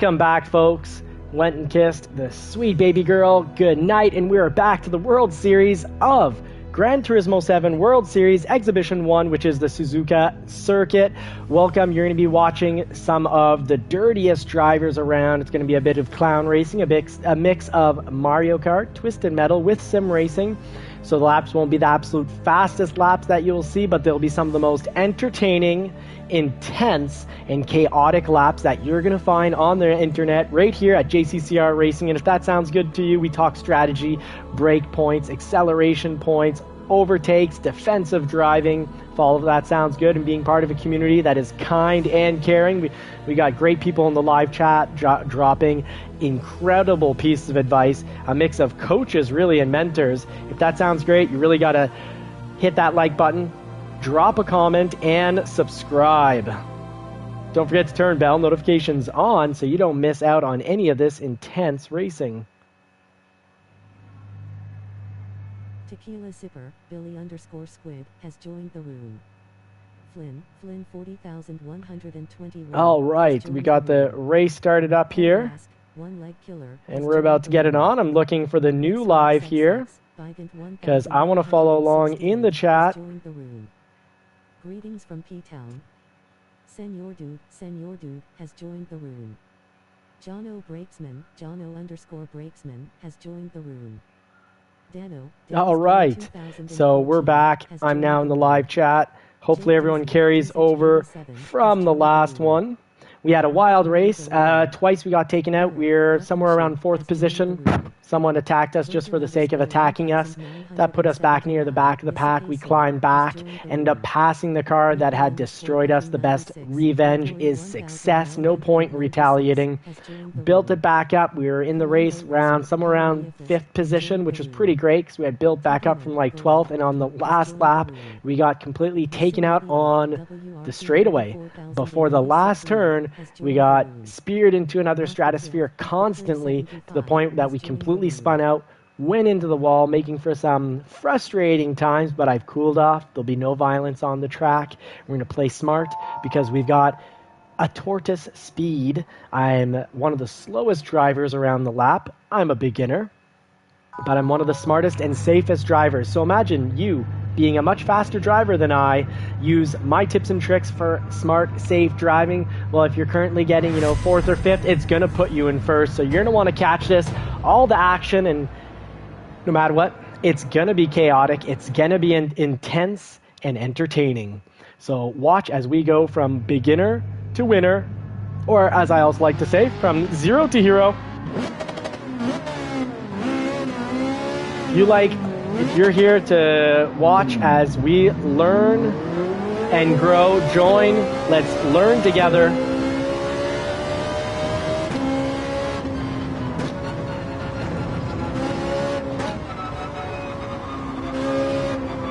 Welcome back, folks. Went and kissed the sweet baby girl good night, and we are back to the World Series of Gran Turismo 7 World Series Exhibition 1, which is the Suzuka circuit. Welcome. You're going to be watching some of the dirtiest drivers around. It's going to be a bit of clown racing, a mix of Mario Kart, Twisted Metal with sim racing. So the laps won't be the absolute fastest laps that you'll see, but they'll be some of the most entertaining, intense, and chaotic laps that you're going to find on the internet right here at JCCR Racing. And if that sounds good to you, we talk strategy, brake points, acceleration points, overtakes, defensive driving. If all of that sounds good and being part of a community that is kind and caring, we got great people in the live chat dropping incredible pieces of advice, a mix of coaches really and mentors. If that sounds great, you really got to hit that like button, drop a comment, and subscribe. Don't forget to turn bell notifications on so you don't miss out on any of this intense racing. Tequila Sipper, Billy_Squid, has joined the room. Flynn 40,121. All right, we got the race started up here. And we're about to get it on. I'm looking for the new live here because I want to follow along in the chat. Greetings from P-Town. Senor Dude has joined the room. Jono Brakesman has joined the room. All right, so we're back. I'm now in the live chat. Hopefully everyone carries over from the last one. We had a wild race. Twice we got taken out. We're somewhere around 4th position. Someone attacked us just for the sake of attacking us. That put us back near the back of the pack. We climbed back, ended up passing the car that had destroyed us. The best revenge is success. No point in retaliating. Built it back up. We were in the race somewhere around 5th position, which was pretty great because we had built back up from like 12th. And on the last lap, we got completely taken out on the straightaway. Before the last turn, we got speared into another stratosphere constantly to the point that we completely spun out, went into the wall, making for some frustrating times, but I've cooled off. There'll be no violence on the track. We're going to play smart because we've got a tortoise speed. I'm one of the slowest drivers around the lap. I'm a beginner, but I'm one of the smartest and safest drivers. So imagine you being a much faster driver than I, use my tips and tricks for smart, safe driving. Well, if you're currently getting, 4th or 5th, it's going to put you in 1st. So you're going to want to catch this, all the action, and no matter what, it's going to be chaotic. It's going to be intense and entertaining. So watch as we go from beginner to winner, or as I also like to say, from zero to hero. If you're here to watch as we learn and grow, join, let's learn together.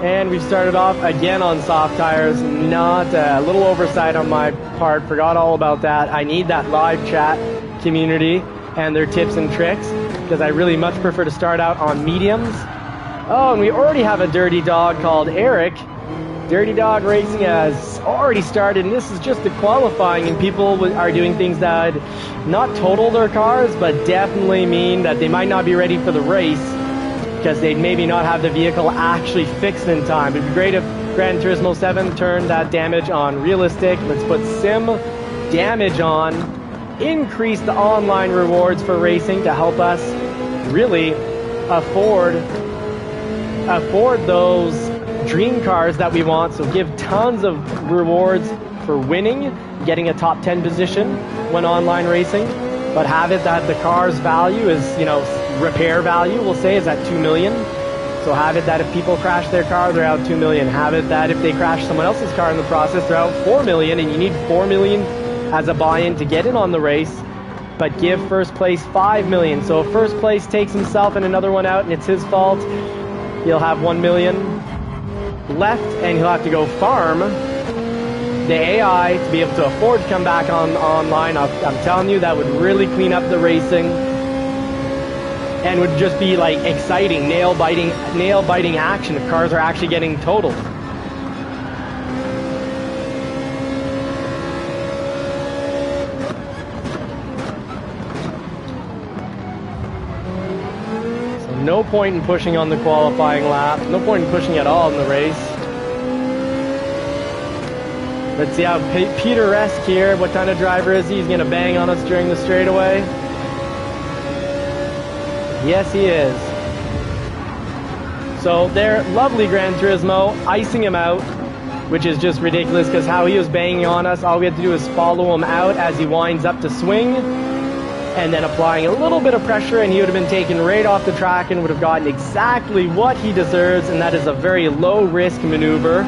And we started off again on soft tires, not a little oversight on my part, forgot all about that. I need that live chat community and their tips and tricks because I really much prefer to start out on mediums. Oh, and we already have a dirty dog called Eric. Dirty Dog Racing has already started, and this is just the qualifying, and people are doing things that not total their cars, but definitely mean that they might not be ready for the race because they'd maybe not have the vehicle actually fixed in time. It'd be great if Gran Turismo 7 turned that damage on realistic. Let's put sim damage on, increase the online rewards for racing to help us really afford those dream cars that we want. So give tons of rewards for winning, getting a top 10 position when online racing, but have it that the car's value is, repair value, we'll say, is at 2 million. So have it that if people crash their car, they're out 2 million. Have it that if they crash someone else's car in the process, they're out 4 million, and you need 4 million as a buy-in to get in on the race. But give first place 5 million. So if first place takes himself and another one out and it's his fault, he'll have 1 million left, and he'll have to go farm the AI to be able to afford to come back online. I'm telling you, that would really clean up the racing and would just be like exciting, nail-biting action if cars are actually getting totaled. No point in pushing on the qualifying lap. No point in pushing at all in the race. Let's see how Peter Resk here, what kind of driver is he? He's going to bang on us during the straightaway. Yes, he is. So there, lovely Gran Turismo, icing him out, which is just ridiculous because how he was banging on us, all we had to do is follow him out as he winds up to swing, and then applying a little bit of pressure, and he would have been taken right off the track and would have gotten exactly what he deserves, and that is a very low-risk maneuver,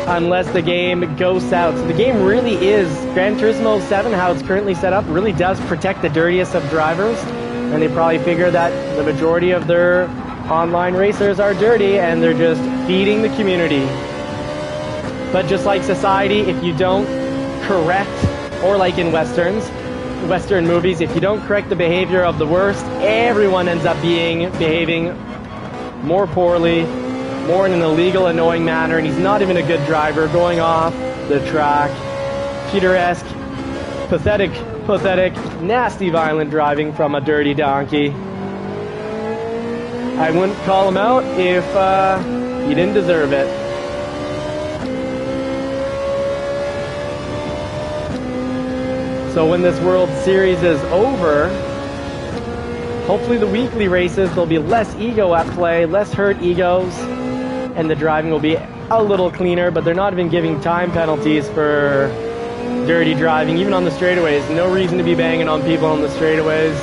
unless the game goes out. So the game really is, Gran Turismo 7, how it's currently set up, really does protect the dirtiest of drivers, and they probably figure that the majority of their online racers are dirty, and they're just feeding the community. But just like society, if you don't correct, or like in Western movies, if you don't correct the behavior of the worst, everyone ends up behaving more poorly, more in an illegal, annoying manner, and he's not even a good driver, going off the track. Peter-esque, pathetic, nasty, violent driving from a dirty donkey. I wouldn't call him out if he didn't deserve it. So when this World Series is over, hopefully the weekly races, there'll be less ego at play, less hurt egos, and the driving will be a little cleaner, but they're not even giving time penalties for dirty driving, even on the straightaways. No reason to be banging on people on the straightaways.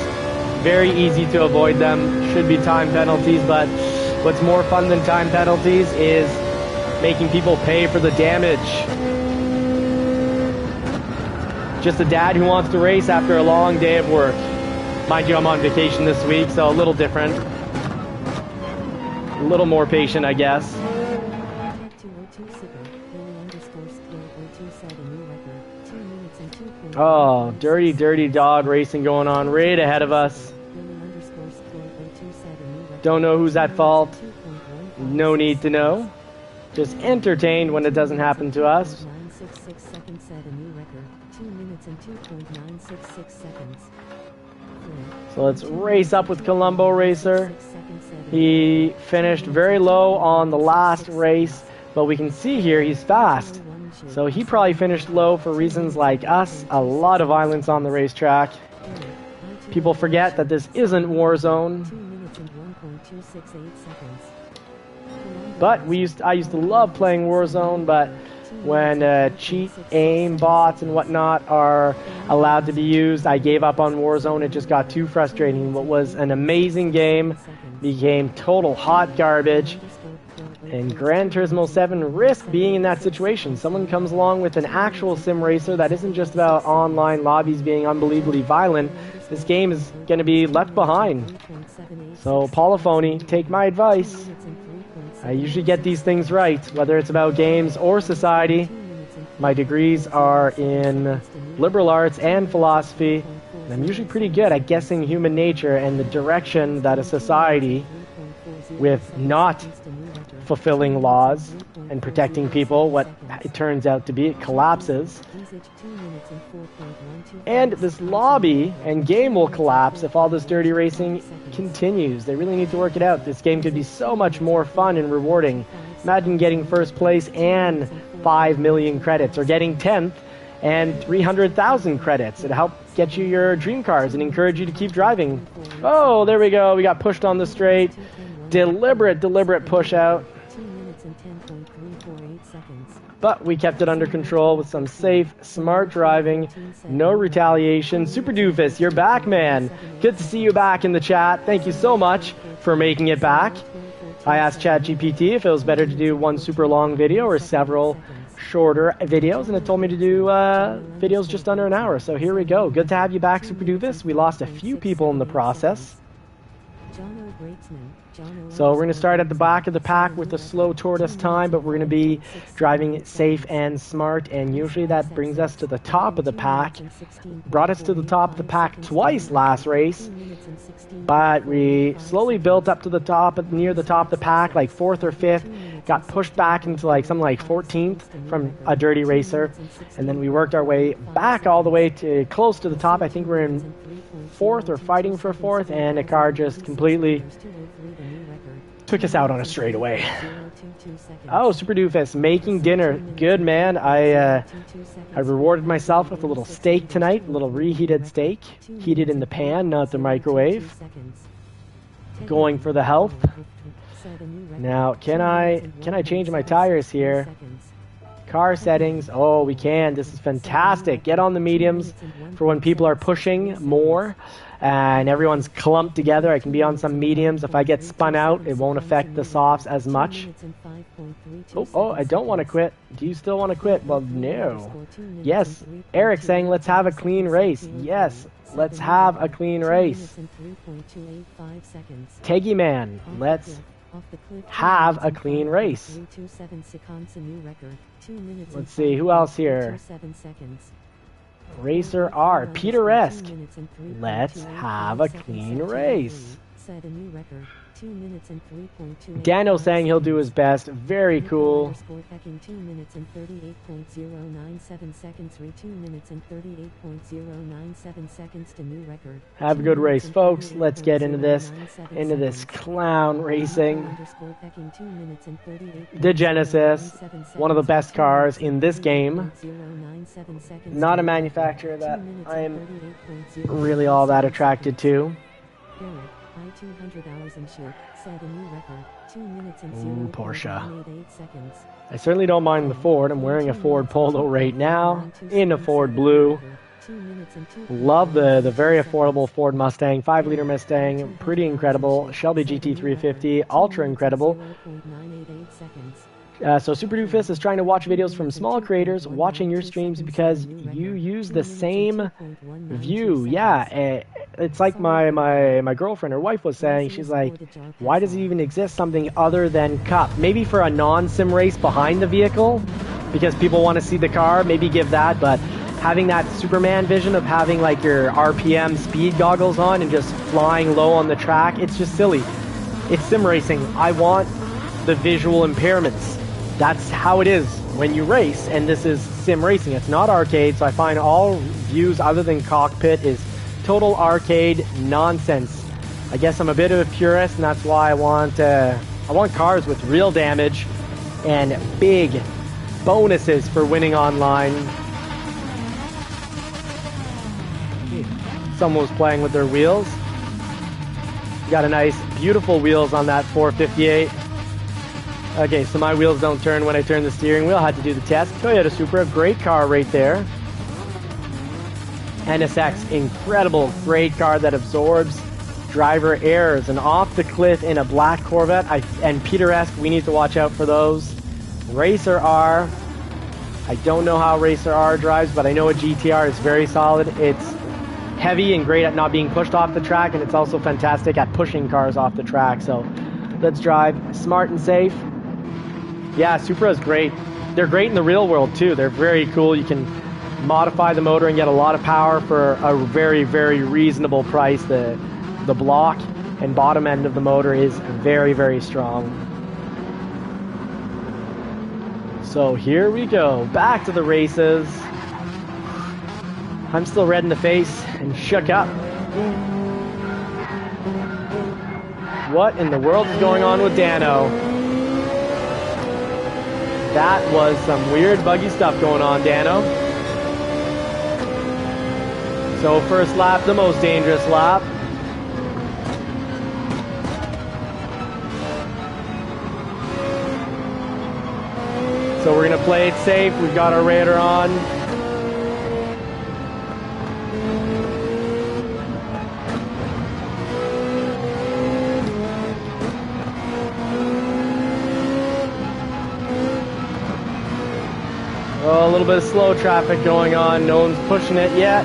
Very easy to avoid them. Should be time penalties, but what's more fun than time penalties is making people pay for the damage. Just a dad who wants to race after a long day of work. Mind you, I'm on vacation this week, so a little different. A little more patient, I guess. Oh, dirty dog racing going on right ahead of us. Don't know who's at fault. No need to know. Just entertained when it doesn't happen to us. So let's race up with Colombo Racer. He finished very low on the last race, but we can see here he's fast. So he probably finished low for reasons like us. A lot of violence on the racetrack. People forget that this isn't Warzone. But I used to love playing Warzone, but when cheat, aim, bots, and whatnot are allowed to be used, I gave up on Warzone. It just got too frustrating. What was an amazing game became total hot garbage. And Gran Turismo 7 risked being in that situation. Someone comes along with an actual sim racer that isn't just about online lobbies being unbelievably violent. This game is going to be left behind. So, Polyphony, take my advice. I usually get these things right, whether it's about games or society. My degrees are in liberal arts and philosophy, and I'm usually pretty good at guessing human nature and the direction that a society, with not fulfilling laws and protecting people, what it turns out to be, it collapses. And this lobby and game will collapse if all this dirty racing continues. They really need to work it out. This game could be so much more fun and rewarding. Imagine getting first place and 5 million credits, or getting 10th and 300,000 credits. It'll help get you your dream cars and encourage you to keep driving. Oh, there we go. We got pushed on the straight. Deliberate push out. But we kept it under control with some safe, smart driving, no retaliation. Super Doofus, you're back, man. Good to see you back in the chat. Thank you so much for making it back. I asked ChatGPT if it was better to do one super long video or several shorter videos, and it told me to do videos just under an hour. So here we go. Good to have you back, Super Doofus. We lost a few people in the process. So we're going to start at the back of the pack with a slow tortoise time, but we're going to be driving safe and smart, and usually that brings us to the top of the pack. Brought us to the top of the pack twice last race, but we slowly built up to the top, near the top of the pack, like 4th or 5th, got pushed back into like something like 14th from a dirty racer, and then we worked our way back all the way to close to the top. I think we're in 4th or fighting for 4th, and a car just completely took us out on a straightaway. Oh, Super Doofus, making dinner. Good, man. I rewarded myself with a little steak tonight, a little reheated steak, heated in the pan, not the microwave. Going for the health. Now, can I change my tires here? Car settings. Oh, we can. This is fantastic. Get on the mediums for when people are pushing more and everyone's clumped together. I can be on some mediums. If I get spun out, it won't affect the softs as much. Oh, I don't want to quit. Do you still want to quit? Well, no. Yes. Eric saying, let's have a clean race. Yes. Let's have a clean race. Teggy Man, let's have a clean race. Let's see, who else here? Racer R, Peter-esque. Let's have a clean race. Dano saying he'll do his best. Very cool. Have a good race, folks. Let's get into this clown racing. The Genesis, one of the best cars in this game. Not a manufacturer that I am really all that attracted to. Ooh, Porsche. I certainly don't mind the Ford. I'm wearing a Ford Polo right now in a Ford Blue. Love the very affordable Ford Mustang, 5-liter Mustang, pretty incredible. Shelby GT350, ultra incredible. So Super Doofus is trying to watch videos from small creators watching your streams because you use the same view. Yeah, it's like my girlfriend, her wife was saying, she's like, why does it even exist something other than Cup? Maybe for a non-sim race behind the vehicle, because people want to see the car, maybe give that, but having that Superman vision of having like your RPM speed goggles on and just flying low on the track, it's just silly. It's sim racing. I want the visual impairments. That's how it is when you race, and this is sim racing. It's not arcade, so I find all views other than cockpit is total arcade nonsense. I guess I'm a bit of a purist, and that's why I want cars with real damage and big bonuses for winning online. Someone was playing with their wheels. Got a nice, beautiful wheels on that 458. Okay, so my wheels don't turn when I turn the steering wheel. I had to do the test. Toyota Supra, great car right there. NSX, incredible, great car that absorbs driver errors. And off the cliff in a black Corvette. And Peter-esque, we need to watch out for those. Racer R. I don't know how Racer R drives, but I know a GTR is very solid. It's heavy and great at not being pushed off the track, and it's also fantastic at pushing cars off the track. So let's drive smart and safe. Yeah, Supra is great. They're great in the real world too. They're very cool. You can modify the motor and get a lot of power for a very, very reasonable price. The block and bottom end of the motor is very, very strong. So here we go, back to the races. I'm still red in the face and shook up. What in the world is going on with Dano? That was some weird buggy stuff going on, Dano. So first lap, the most dangerous lap. So we're gonna play it safe. We've got our radar on. Oh, a little bit of slow traffic going on. No one's pushing it yet.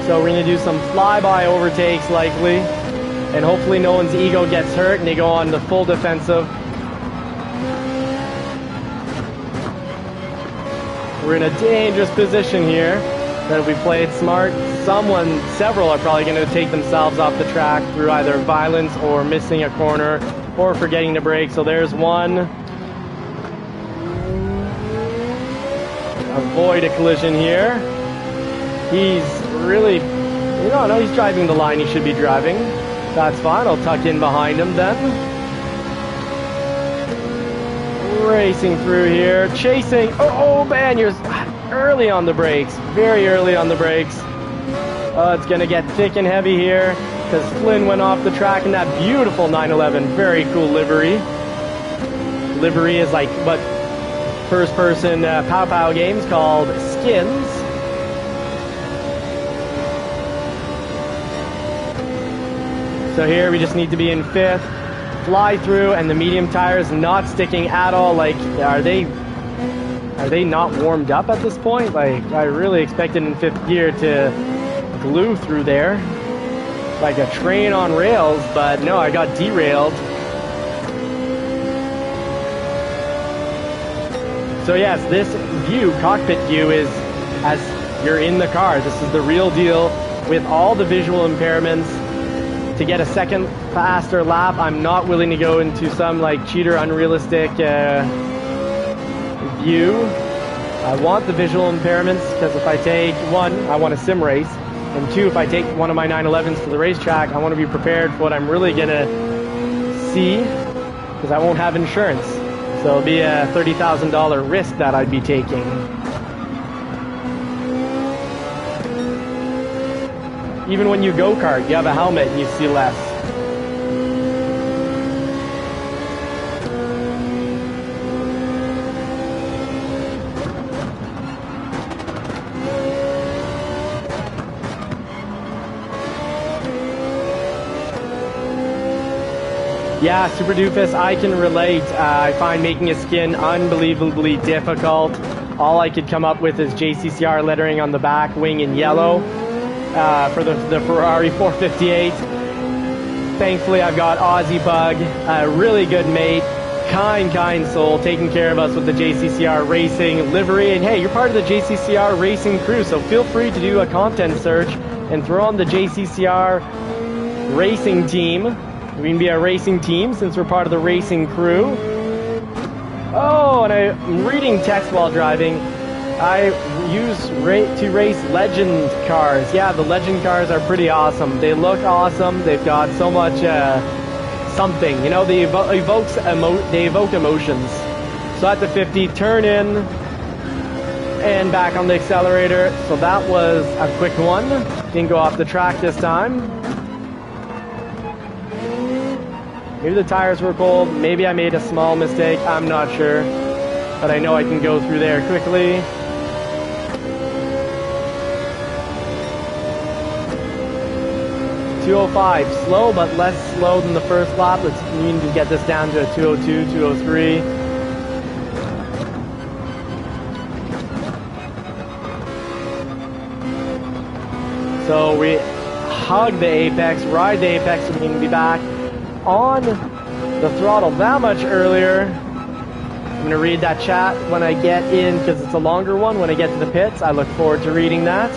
So we're going to do some flyby overtakes likely. And hopefully no one's ego gets hurt and they go on the full defensive. We're in a dangerous position here. that if we play it smart, several are probably going to take themselves off the track through either violence or missing a corner or forgetting to brake. So there's one. Avoid a collision here. He's really, no, he's driving the line he should be driving. That's fine. I'll tuck in behind him then. Racing through here. Chasing. Oh man, you're early on the brakes. Very early on the brakes. It's going to get thick and heavy here because Flynn went off the track in that beautiful 911. Very cool livery. Livery is like what first-person Pow Pow games called skins. So here we just need to be in 5th, fly through, and the medium tires not sticking at all. Like, are they not warmed up at this point? Like, I really expected in 5th gear to glue through there like a train on rails, but no, I got derailed. So yes, this view, cockpit view, is as you're in the car. This is the real deal with all the visual impairments. To get a second faster lap, I'm not willing to go into some like cheater unrealistic view. I want the visual impairments because if I take one, I want a sim race, and 2, if I take one of my 911s to the racetrack, I want to be prepared for what I'm really gonna see because I won't have insurance. So it'll be a $30,000 risk that I'd be taking. Even when you go-kart, you have a helmet and you see less. Yeah, Super Doofus, I can relate. I find making a skin unbelievably difficult. All I could come up with is JCCR lettering on the back wing in yellow for the Ferrari 458. Thankfully, I've got Aussie Bug, a really good mate, kind soul, taking care of us with the JCCR Racing livery. And hey, you're part of the JCCR Racing crew, so feel free to do a content search and throw on the JCCR Racing team. We can be a racing team since we're part of the racing crew. Oh, and I'm reading text while driving. I use to race legend cars. Yeah, the legend cars are pretty awesome. They look awesome. They've got so much something. You know, they evoke emotions. So at the 50, turn in and back on the accelerator. So that was a quick one. Didn't go off the track this time. Maybe the tires were cold. Maybe I made a small mistake. I'm not sure. But I know I can go through there quickly. .205, slow but less slow than the first lap. Let's need to get this down to a 202, 203. So we hug the apex, ride the apex, so we can be back on the throttle that much earlier. I'm going to read that chat when I get in because it's a longer one. When I get to the pits, I look forward to reading that.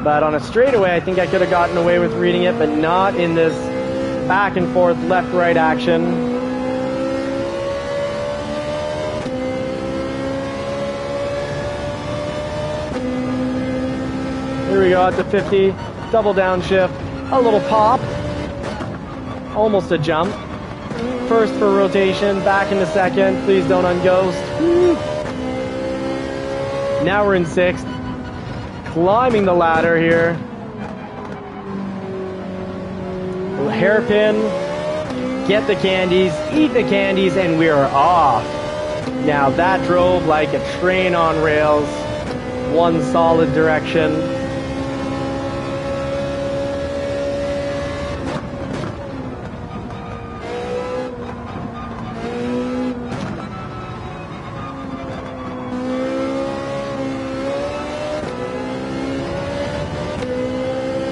But on a straightaway, I think I could have gotten away with reading it, but not in this back and forth left-right action. Here we go at the 50, double downshift, a little pop. Almost a jump. First for rotation, back into second. Please don't unghost. Woo. Now we're in 6th. Climbing the ladder here. Hairpin. Get the candies. Eat the candies, and we are off. Now that drove like a train on rails. One solid direction.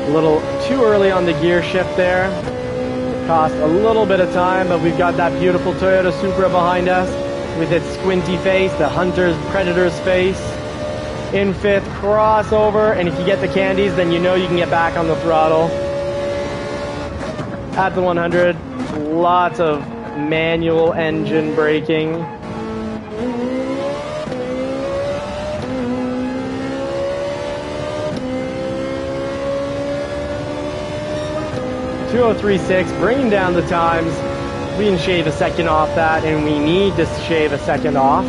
A little too early on the gear shift there. Cost a little bit of time, but we've got that beautiful Toyota Supra behind us with its squinty face, the hunter's predator's face. In fifth, crossover, and if you get the candies, then you know you can get back on the throttle. At the 100, lots of manual engine braking. .2036, bringing down the times. We can shave a second off that, and we need to shave a second off.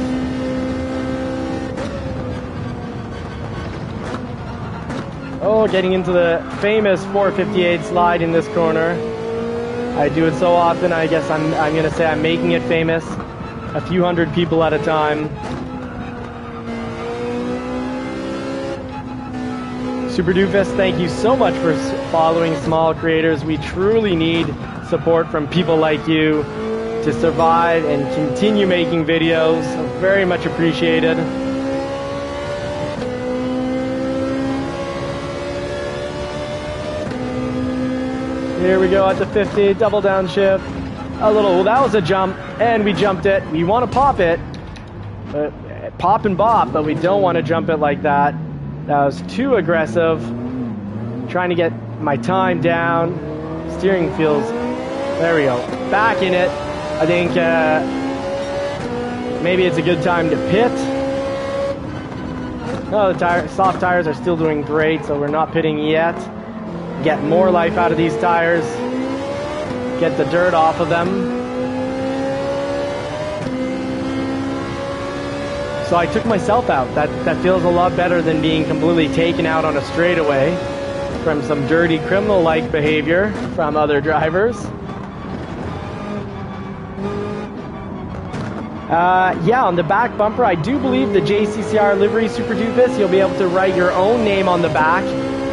Oh, getting into the famous 458 slide in this corner. I do it so often, I guess I'm going to say I'm making it famous. A few hundred people at a time. Super Doofus, thank you so much for following small creators. We truly need support from people like you to survive and continue making videos. Very much appreciated. Here we go at the 50, double downshift. A little, well, that was a jump, and we jumped it. We want to pop it, pop and bop, but we don't want to jump it like that. That was too aggressive. Trying to get my time down. Steering feels, there we go. Back in it. I think maybe it's a good time to pit. No, the soft tires are still doing great, so we're not pitting yet. Get more life out of these tires. Get the dirt off of them. So I took myself out. That feels a lot better than being completely taken out on a straightaway from some dirty criminal-like behavior from other drivers. Yeah, on the back bumper, I do believe the JCCR livery Super Doofus, you'll be able to write your own name on the back.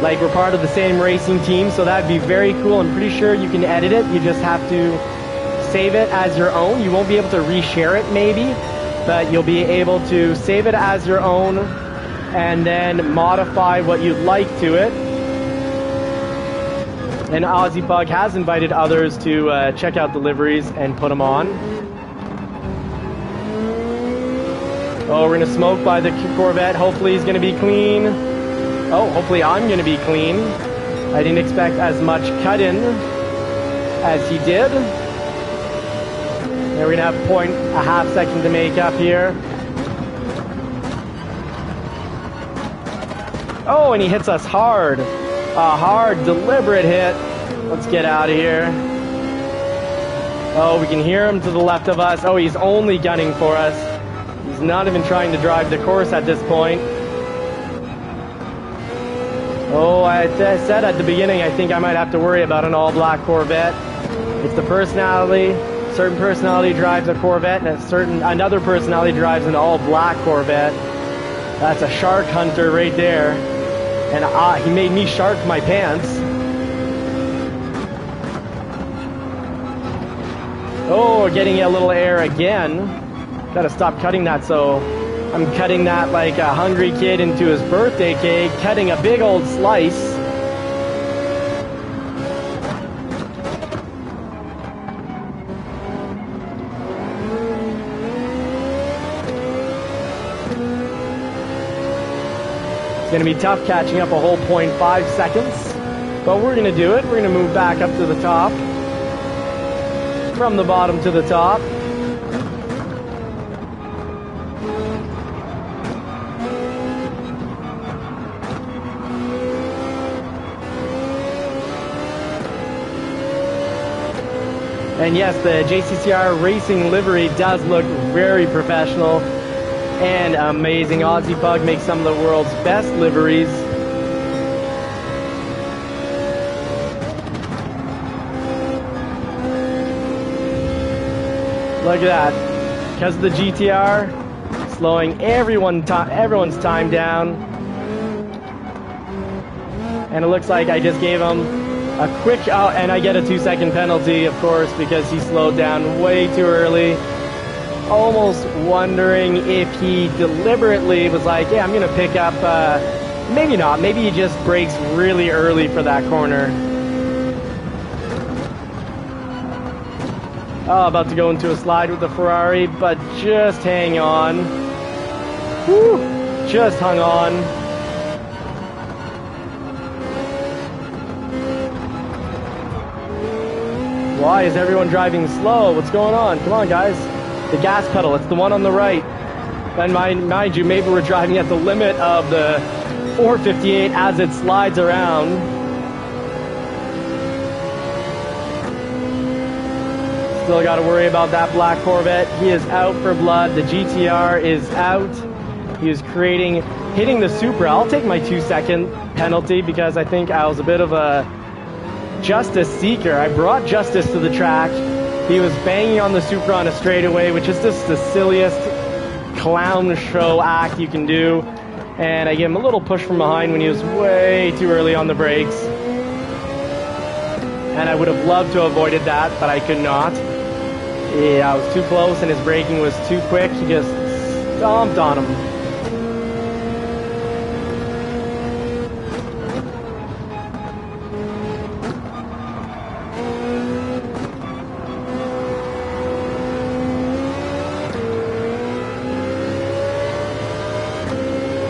Like we're part of the same racing team, so that'd be very cool. I'm pretty sure you can edit it. You just have to save it as your own. You won't be able to reshare it maybe, but you'll be able to save it as your own and then modify what you'd like to it. And Aussie Pug has invited others to check out the liveries and put them on. Oh, we're gonna smoke by the Corvette. Hopefully he's gonna be clean. Oh, hopefully I'm going to be clean. I didn't expect as much cut-in as he did. And we're going to have a half second to make up here. Oh, and he hits us hard. A hard, deliberate hit. Let's get out of here. Oh, we can hear him to the left of us. Oh, he's only gunning for us. He's not even trying to drive the course at this point. Oh, I said at the beginning, I think I might have to worry about an all-black Corvette. It's the personality. Certain personality drives a Corvette, and another personality drives an all-black Corvette. That's a shark hunter right there. And he made me shark my pants. Oh, getting a little air again. Gotta stop cutting that, so I'm cutting that like a hungry kid into his birthday cake, cutting a big old slice. It's going to be tough catching up a whole 0.5 seconds, but we're going to do it. We're going to move back up to the top, from the bottom to the top. And yes, the JCCR racing livery does look very professional and amazing. Aussie Pug makes some of the world's best liveries. Look at that. Because of the GTR, slowing everyone's time down. And it looks like I just gave him a quick out, and I get a 2-second penalty, of course, because he slowed down way too early. Almost wondering if he deliberately was like, yeah, I'm going to pick up, maybe not. Maybe he just brakes really early for that corner. Oh, about to go into a slide with the Ferrari, but just hang on. Whew. just hung on. Why is everyone driving slow? What's going on? Come on, guys. The gas pedal, it's the one on the right. And mind you, maybe we're driving at the limit of the 458 as it slides around. Still got to worry about that black Corvette. He is out for blood. The GTR is out. He is hitting the Supra. I'll take my 2-second penalty because I think I was a bit of a justice seeker. I brought justice to the track. He was banging on the Supra on a straightaway, which is just the silliest clown show act you can do. And I gave him a little push from behind when he was way too early on the brakes. And I would have loved to have avoided that, but I could not. Yeah, I was too close and his braking was too quick. He just stomped on him.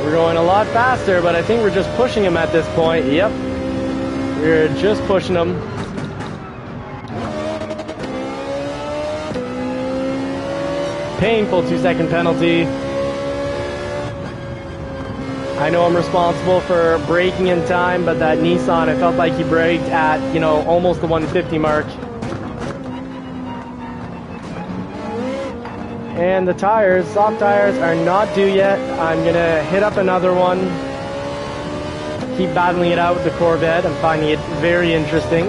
We're going a lot faster, but I think we're just pushing him at this point. Yep. We're just pushing him. Painful 2-second penalty. I know I'm responsible for braking in time, but that Nissan, I felt like he braked at, you know, almost the 150 mark. And the tires, soft tires, are not due yet. I'm gonna hit up another one. Keep battling it out with the Corvette. I'm finding it very interesting.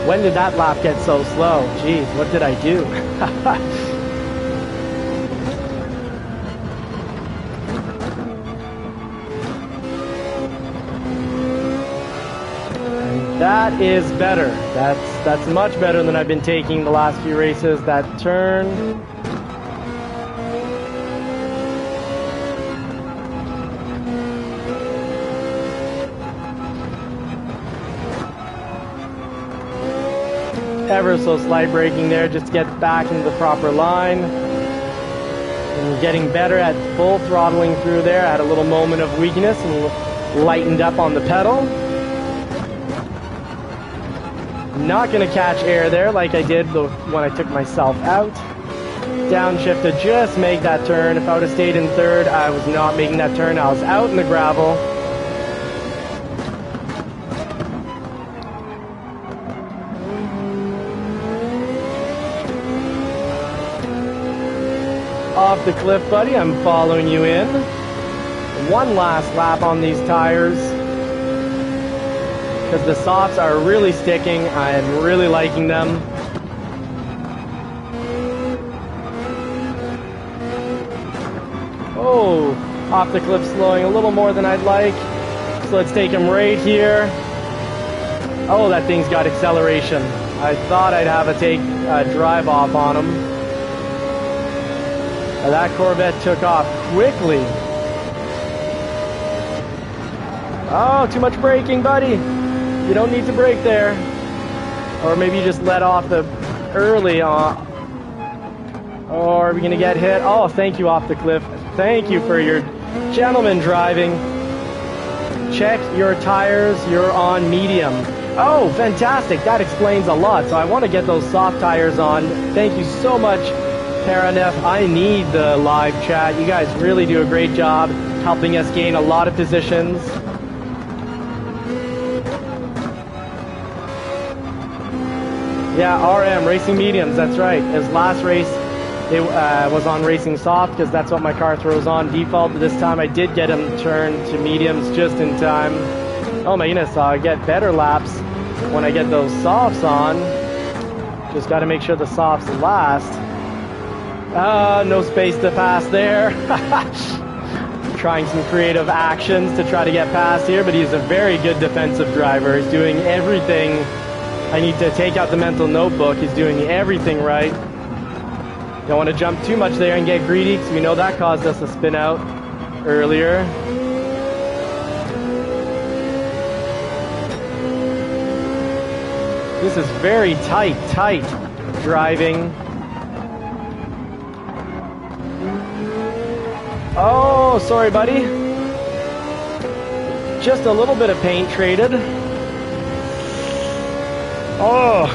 When did that lap get so slow? Jeez, what did I do? And that is better. That's much better than I've been taking the last few races. That turn. Ever so slight braking there just to get back into the proper line. And getting better at full throttling through there. I had a little moment of weakness and lightened up on the pedal. Not going to catch air there like I did when I took myself out. Downshift to just make that turn. If I would have stayed in third, I was not making that turn. I was out in the gravel. Off the cliff, buddy. I'm following you in. One last lap on these tires. Because the softs are really sticking. I am really liking them. Oh, off the cliff slowing a little more than I'd like. So let's take him right here. Oh, that thing's got acceleration. I thought I'd have a drive off on him. That Corvette took off quickly. Oh, too much braking, buddy. You don't need to brake there. Or maybe you just let off the early on. Or are we gonna get hit? Oh, thank you, off the cliff. Thank you for your gentleman driving. Check your tires, you're on medium. Oh, fantastic, that explains a lot. So I wanna get those soft tires on. Thank you so much, Paranef. I need the live chat. You guys really do a great job helping us gain a lot of positions. Yeah, RM, Racing Mediums, that's right. His last race, it was on Racing Soft because that's what my car throws on default. But this time I did get him turned to mediums just in time. Oh my goodness, I get better laps when I get those softs on. Just got to make sure the softs last. No space to pass there. Trying some creative actions to try to get past here, but he's a very good defensive driver. He's doing everything. I need to take out the mental notebook. He's doing everything right. Don't want to jump too much there and get greedy, because we know that caused us a spin out earlier. This is very tight driving. Oh, sorry, buddy. Just a little bit of paint traded. Oh,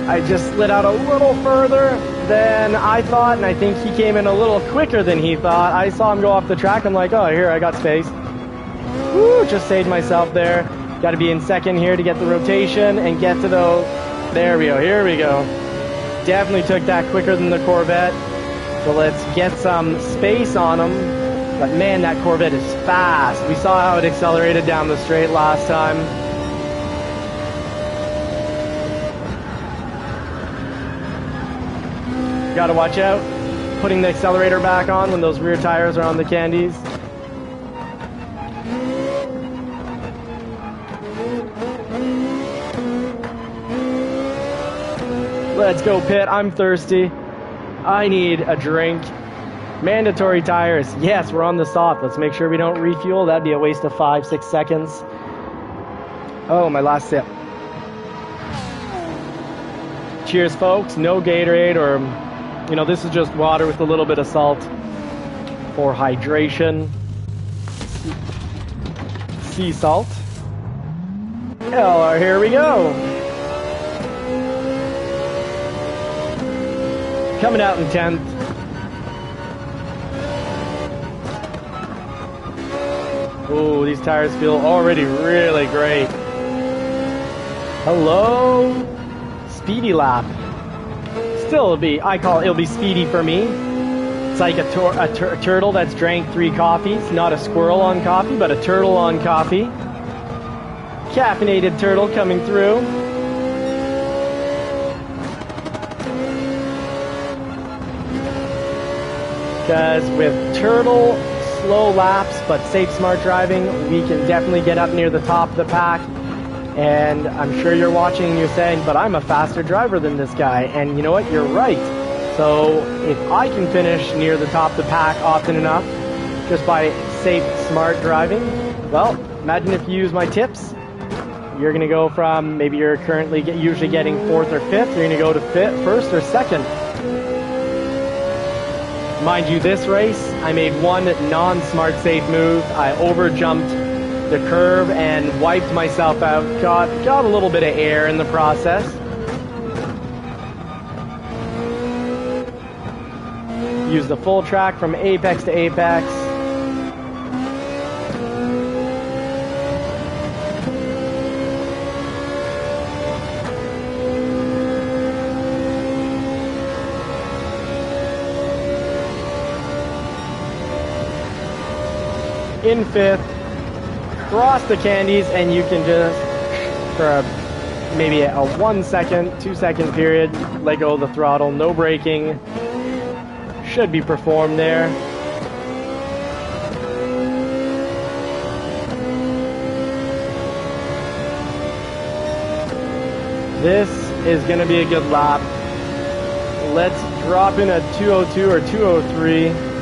I just slid out a little further than I thought, and I think he came in a little quicker than he thought. I saw him go off the track. I'm like, oh, here, I got space. Woo, just saved myself there. Got to be in second here to get the rotation and get to the... There we go, here we go. Definitely took that quicker than the Corvette. So let's get some space on him. But man, that Corvette is fast. We saw how it accelerated down the straight last time. Gotta watch out. Putting the accelerator back on when those rear tires are on the candies. Let's go, Pit. I'm thirsty. I need a drink. Mandatory tires. Yes, we're on the soft. Let's make sure we don't refuel. That'd be a waste of 5-6 seconds. Oh, my last sip. Cheers, folks. No Gatorade or, you know, this is just water with a little bit of salt for hydration. Sea salt. Hell, here we go. Coming out in 10th. Oh, these tires feel already really great. Hello, speedy lap. Still, it'll be speedy for me. It's like a turtle that's drank 3 coffees. Not a squirrel on coffee, but a turtle on coffee. Caffeinated turtle coming through. Because with turtle, slow laps, but safe, smart driving, we can definitely get up near the top of the pack. And I'm sure you're watching and you're saying, but I'm a faster driver than this guy. And you know what? You're right. So if I can finish near the top of the pack often enough, just by safe, smart driving, well, imagine if you use my tips. You're going to go from, maybe you're currently usually getting 4th or 5th, you're going to go to 1st or 2nd. Mind you, this race, I made one non-smart safe move. I over-jumped the curve and wiped myself out. Got a little bit of air in the process. Used the full track from apex to apex. In 5th, cross the candies, and you can just, for maybe a 1 second, 2 second period, let go of the throttle, no braking, should be performed there. This is going to be a good lap. Let's drop in a 202 or 203.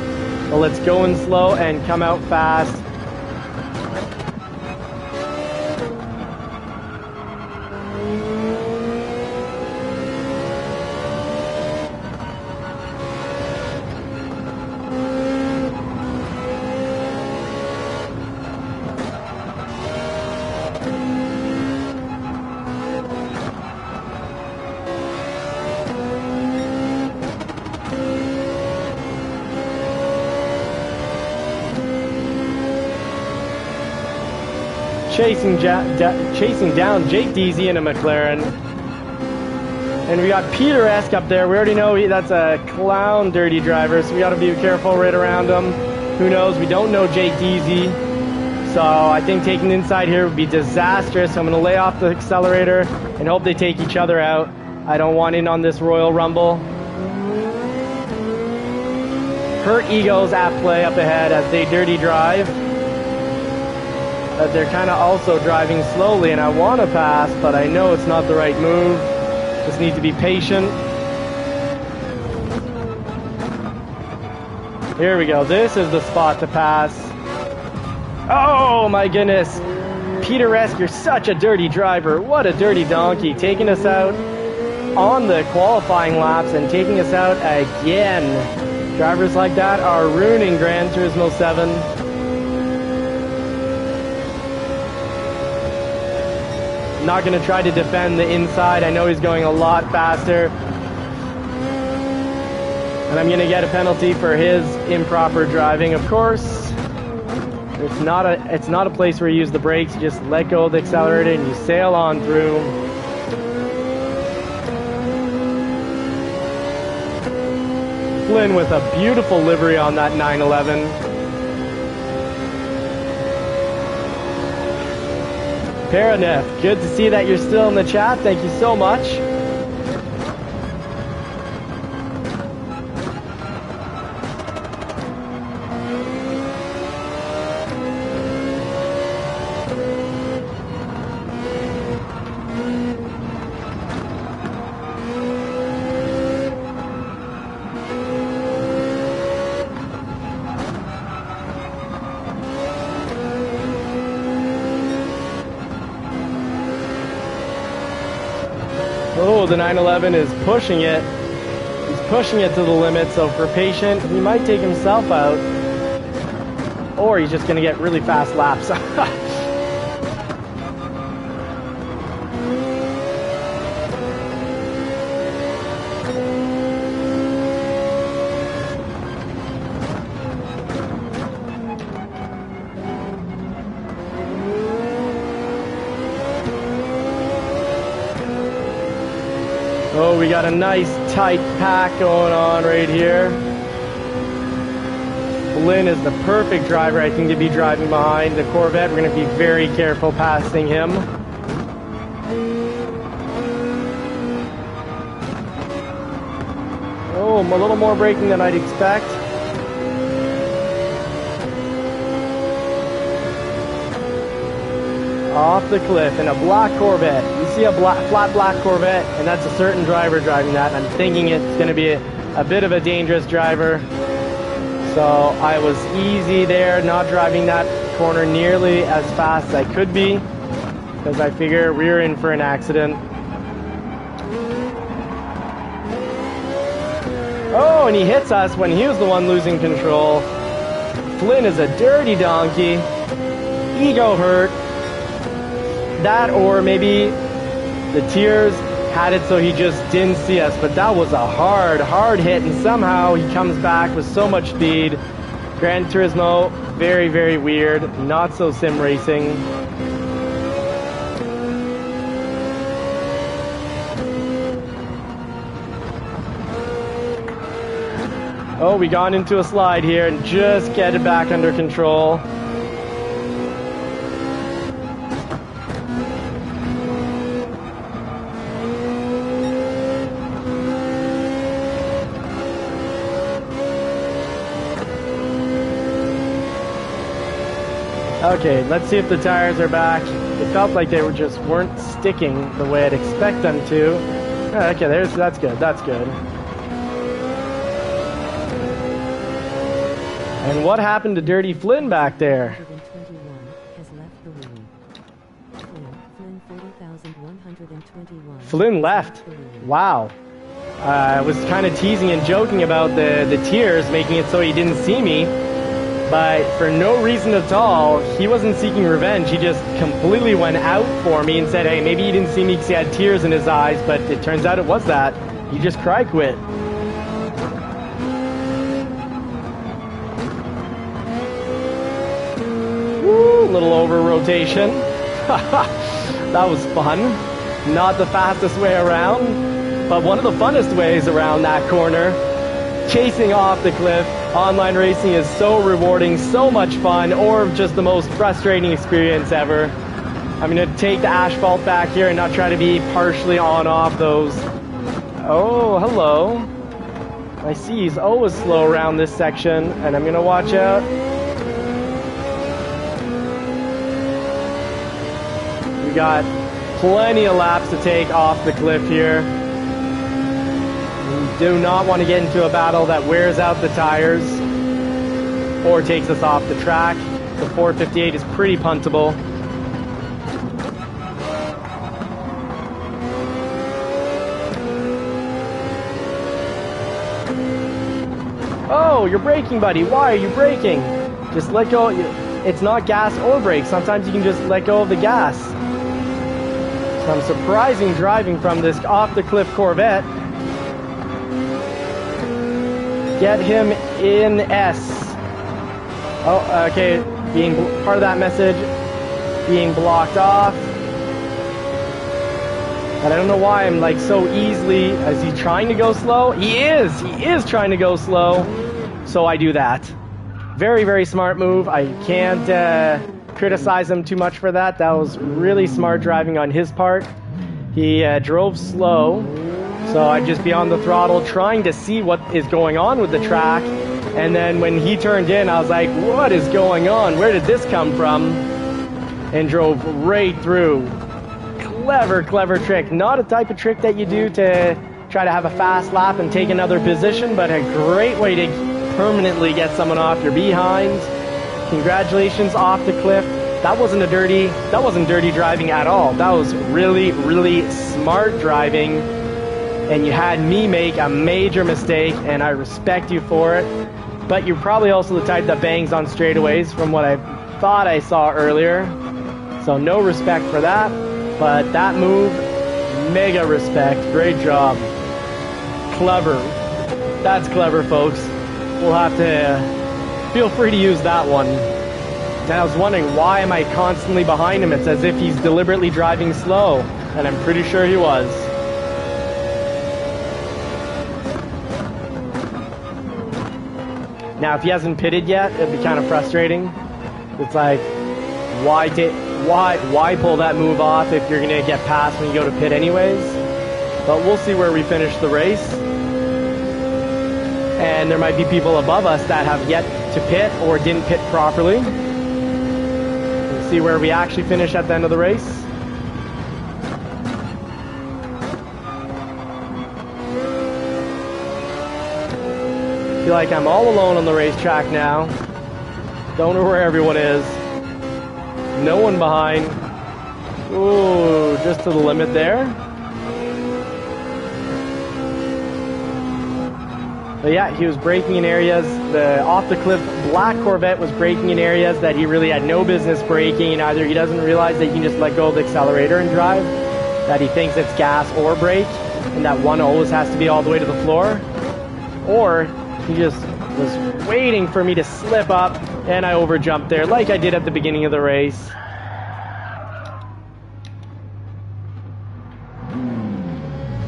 Well, let's go in slow and come out fast. Chasing down Jake Deasy in a McLaren. And we got Peter Esk up there. We already know that's a clown dirty driver, so we got to be careful right around him. Who knows? We don't know Jake Deasy. So I think taking inside here would be disastrous. So I'm going to lay off the accelerator and hope they take each other out. I don't want in on this Royal Rumble. Hurt egos at play up ahead as they dirty drive. They're kind of also driving slowly, and I want to pass, but I know it's not the right move. Just need to be patient. Here we go. This is the spot to pass. Oh my goodness. Peter Esk, you're such a dirty driver. What a dirty donkey. Taking us out on the qualifying laps and taking us out again. Drivers like that are ruining Gran Turismo 7. Not going to try to defend the inside. I know he's going a lot faster. And I'm going to get a penalty for his improper driving, of course. It's not a place where you use the brakes. You just let go of the accelerator and you sail on through. Flynn with a beautiful livery on that 911. Paranef, good to see that you're still in the chat. Thank you so much. Oh, the 911 is pushing it. He's pushing it to the limit, so for patient, he might take himself out. Or he's just going to get really fast laps. Oh, we got a nice tight pack going on right here. Flynn is the perfect driver, I think, to be driving behind the Corvette. We're going to be very careful passing him. Oh, a little more braking than I'd expect. Off the cliff in a black Corvette. You see a flat black Corvette, and that's a certain driver driving that. And I'm thinking it's going to be a bit of a dangerous driver. So I was easy there, not driving that corner nearly as fast as I could be, because I figure we're in for an accident. Oh, and he hits us when he was the one losing control. Flynn is a dirty donkey. Ego hurt. That, or maybe the tears had it so he just didn't see us, but that was a hard hit, and somehow he comes back with so much speed. Gran Turismo, very, very weird, not so sim racing. Oh, we got into a slide here and just get it back under control. Okay, let's see if the tires are back. It felt like they weren't sticking the way I'd expect them to. Okay, that's good, that's good. And what happened to Dirty Flynn back there? Flynn left. Wow. I was kind of teasing and joking about the tears, making it so he didn't see me. But for no reason at all, he wasn't seeking revenge. He just completely went out for me and said, hey, maybe he didn't see me because he had tears in his eyes, but it turns out it was that. He just cry quit. Woo, little over rotation. That was fun. Not the fastest way around, but one of the funnest ways around that corner. Chasing off the cliff. Online racing is so rewarding, so much fun, or just the most frustrating experience ever. I'm going to take the asphalt back here and not try to be partially on-off those. Oh, hello. I see he's always slow around this section, and I'm going to watch out. We got plenty of laps to take off the cliff here. We do not want to get into a battle that wears out the tires or takes us off the track. The 458 is pretty puntable. Oh, you're braking, buddy. Why are you braking? Just let go. It's not gas or brake. Sometimes you can just let go of the gas. Some surprising driving from this off-the-cliff Corvette. Get him in S. Oh, okay. Being part of that message, being blocked off. And I don't know why I'm like so easily. Is he trying to go slow? He is trying to go slow. So I do that. Very, very smart move. I can't criticize him too much for that. That was really smart driving on his part. He drove slow. So I'd just be on the throttle trying to see what is going on with the track. And then when he turned in, I was like, what is going on? Where did this come from? And drove right through. Clever, clever trick. Not a type of trick that you do to try to have a fast lap and take another position, but a great way to permanently get someone off your behind. Congratulations, off the cliff. That wasn't dirty driving at all. That was really, really smart driving. And you had me make a major mistake, and I respect you for it. But you're probably also the type that bangs on straightaways from what I thought I saw earlier. So no respect for that. But that move, mega respect. Great job. Clever. That's clever, folks. We'll have to feel free to use that one. And I was wondering, why am I constantly behind him? It's as if he's deliberately driving slow. And I'm pretty sure he was. Now, if he hasn't pitted yet, it'd be kind of frustrating. It's like, why pull that move off if you're going to get past when you go to pit anyways? But we'll see where we finish the race. And there might be people above us that have yet to pit or didn't pit properly. We'll see where we actually finish at the end of the race. I feel like I'm all alone on the racetrack now. Don't know where everyone is. No one behind. Ooh, just to the limit there. But yeah, he was braking in areas. The off-the-cliff black Corvette was braking in areas that he really had no business braking. Either he doesn't realize that you can just let go of the accelerator and drive, that he thinks it's gas or brake, and that one always has to be all the way to the floor, or he just was waiting for me to slip up, and I overjumped there like I did at the beginning of the race.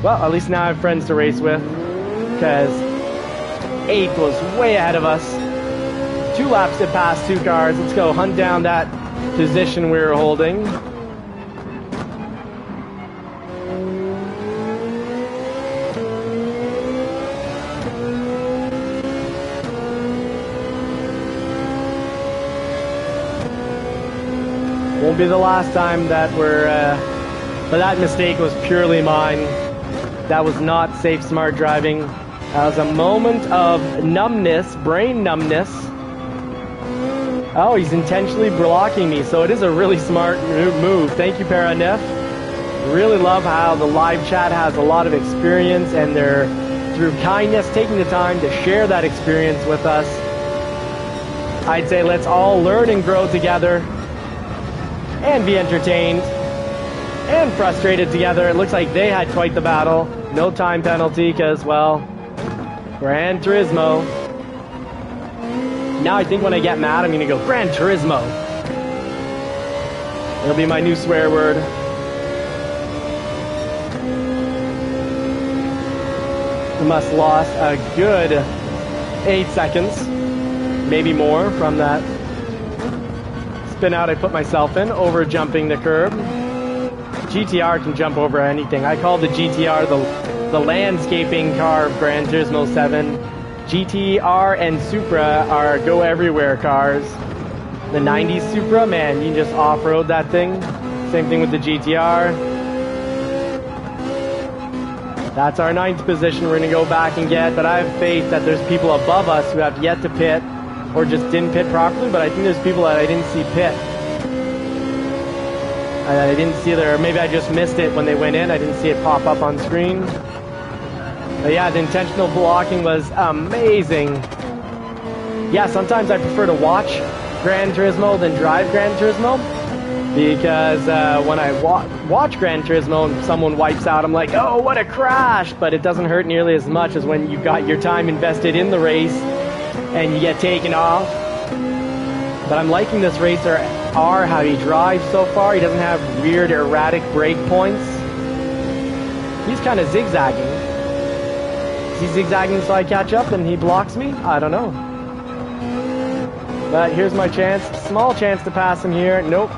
Well, at least now I have friends to race with, because 8th was way ahead of us. 2 laps to pass 2 cars. Let's go hunt down that position we were holding. Won't be the last time that we're, but that mistake was purely mine. That was not safe, smart driving. That was a moment of numbness, brain numbness. Oh, he's intentionally blocking me, so it is a really smart move. Thank you, Paranef. Really love how the live chat has a lot of experience, and they're, through kindness, taking the time to share that experience with us. I'd say let's all learn and grow together, and be entertained, and frustrated together. It looks like they had quite the battle. No time penalty, because, well, Gran Turismo. Now I think when I get mad, I'm going to go Gran Turismo. It'll be my new swear word. We must have lost a good 8 seconds, maybe more, from that spin out I put myself in, over jumping the curb. GTR can jump over anything. I call the GTR the landscaping car of Gran Turismo 7. GTR and Supra are go everywhere cars. The 90s Supra, man, you can just off-road that thing. Same thing with the GTR. That's our 9th position we're going to go back and get, but I have faith that there's people above us who have yet to pit or just didn't pit properly, but I think there's people that I didn't see pit. I didn't see there, or maybe I just missed it when they went in. I didn't see it pop up on screen. But yeah, the intentional blocking was amazing. Yeah, sometimes I prefer to watch Gran Turismo than drive Gran Turismo, because when I watch Gran Turismo and someone wipes out, I'm like, oh, what a crash! But it doesn't hurt nearly as much as when you've got your time invested in the race and you get taken off. But I'm liking this racer R, how he drives so far. He doesn't have weird, erratic break points. He's kind of zigzagging. Is he zigzagging so I catch up and he blocks me? I don't know. But here's my chance. Small chance to pass him here. Nope.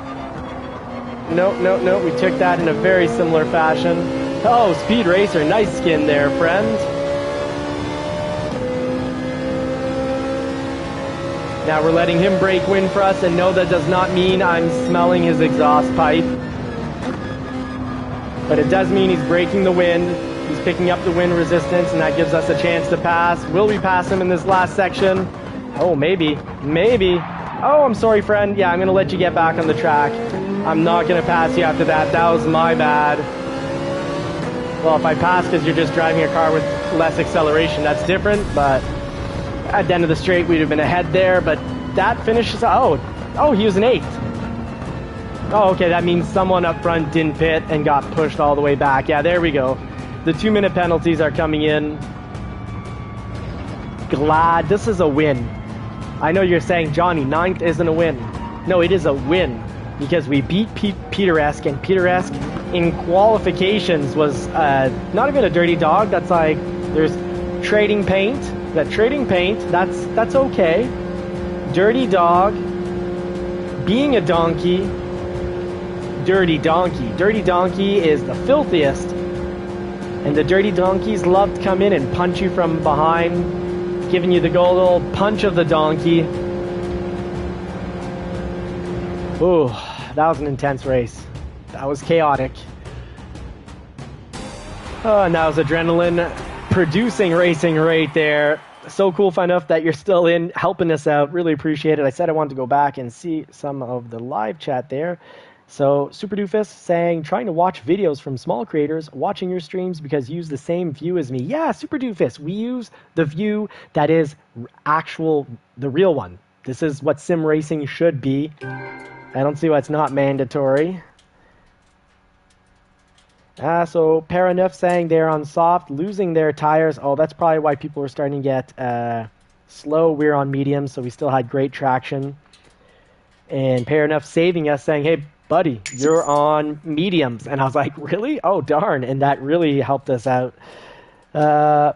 Nope. We took that in a very similar fashion. Oh, Speed Racer. Nice skin there, friend. Now we're letting him break wind for us, and no, that does not mean I'm smelling his exhaust pipe. But it does mean he's breaking the wind. He's picking up the wind resistance, and that gives us a chance to pass. Will we pass him in this last section? Oh, maybe. Oh, I'm sorry, friend. Yeah, I'm going to let you get back on the track. I'm not going to pass you after that. That was my bad. Well, if I pass because you're just driving a car with less acceleration, that's different. But at the end of the straight, we'd have been ahead there. But that finishes... Oh, he was an 8th. Oh, okay, that means someone up front didn't pit and got pushed all the way back. Yeah, there we go. The 2-minute penalties are coming in. Glad this is a win. I know you're saying, Johnny, 9th isn't a win. No, it is a win because we beat Peteresk, and Peteresk in qualifications was not even a dirty dog. That's like, there's trading paint. That trading paint, that's okay. Dirty dog, being a donkey, dirty donkey. Dirty donkey is the filthiest. And the dirty donkeys love to come in and punch you from behind, giving you the good old punch of the donkey. Ooh, that was an intense race. That was chaotic. Oh, and that was adrenaline producing racing right there. So cool enough that you're still in helping us out. Really appreciate it. I said I wanted to go back and see some of the live chat there. So Super Doofus saying, trying to watch videos from small creators, watching your streams because you use the same view as me. Yeah, Super Doofus, we use the view that is the real one. This is what sim racing should be. I don't see why it's not mandatory. So Paraneuf saying they're on soft, losing their tires. Oh, that's probably why people were starting to get slow. We're on medium, so we still had great traction. And Paraneuf saving us, saying, hey, buddy, you're on mediums. And I was like, really? Oh, darn. And that really helped us out. Yeah,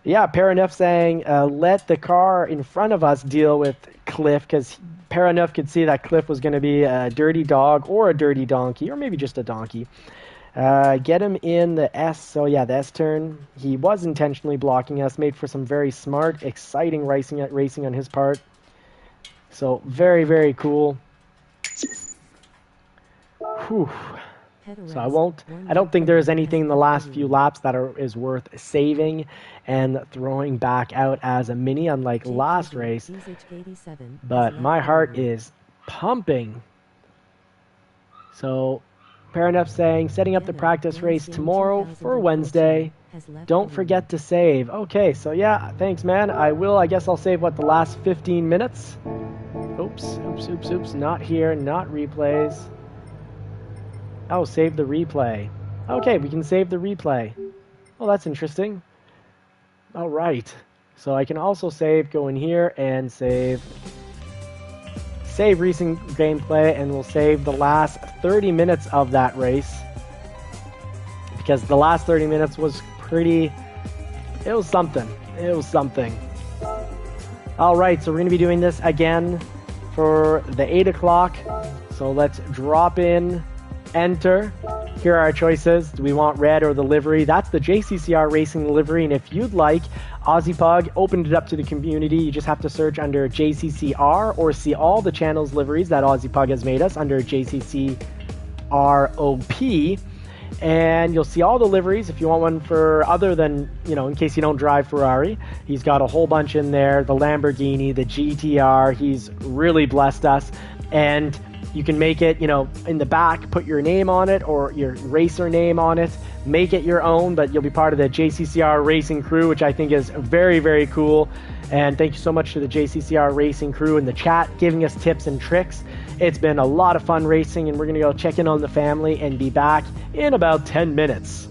Paraneuf saying, let the car in front of us deal with Cliff, because Paraneuf could see that Cliff was going to be a dirty dog or a dirty donkey, or maybe just a donkey. Get him in the S. So yeah, the S turn. He was intentionally blocking us, made for some very smart, exciting racing on his part. So very, very cool. Whew. So I don't think there's anything in the last few laps that is worth saving and throwing back out as a mini, unlike last race. But my heart is pumping. So Paraneuf saying, setting up the practice race tomorrow for Wednesday. Don't forget to save. Okay, so yeah, thanks, man. I will. I guess I'll save, what, the last 15 minutes? Oops. Not here, not replays. Oh, save the replay. Okay, we can save the replay. Well, that's interesting. All right. So I can also go in here and save recent gameplay, and we'll save the last 30 minutes of that race. Because the last 30 minutes was it was something. All right, so we're going to be doing this again for the 8 o'clock. So let's drop in, enter. Here are our choices. Do we want red or the livery? That's the JCCR Racing livery, and if you'd like, AussiePug opened it up to the community. You just have to search under JCCR or see all the channels liveries that AussiePug has made us under JCCROP. And you'll see all the liveries. If you want one for other than, in case you don't drive Ferrari, he's got a whole bunch in there. The Lamborghini, the GTR, he's really blessed us. And You can make it, you know, in the back, put your name on it or your racer name on it, make it your own, but you'll be part of the JCCR racing crew, which I think is very, very cool. And thank you so much to the JCCR racing crew in the chat giving us tips and tricks. It's been a lot of fun racing, and we're going to go check in on the family and be back in about 10 minutes.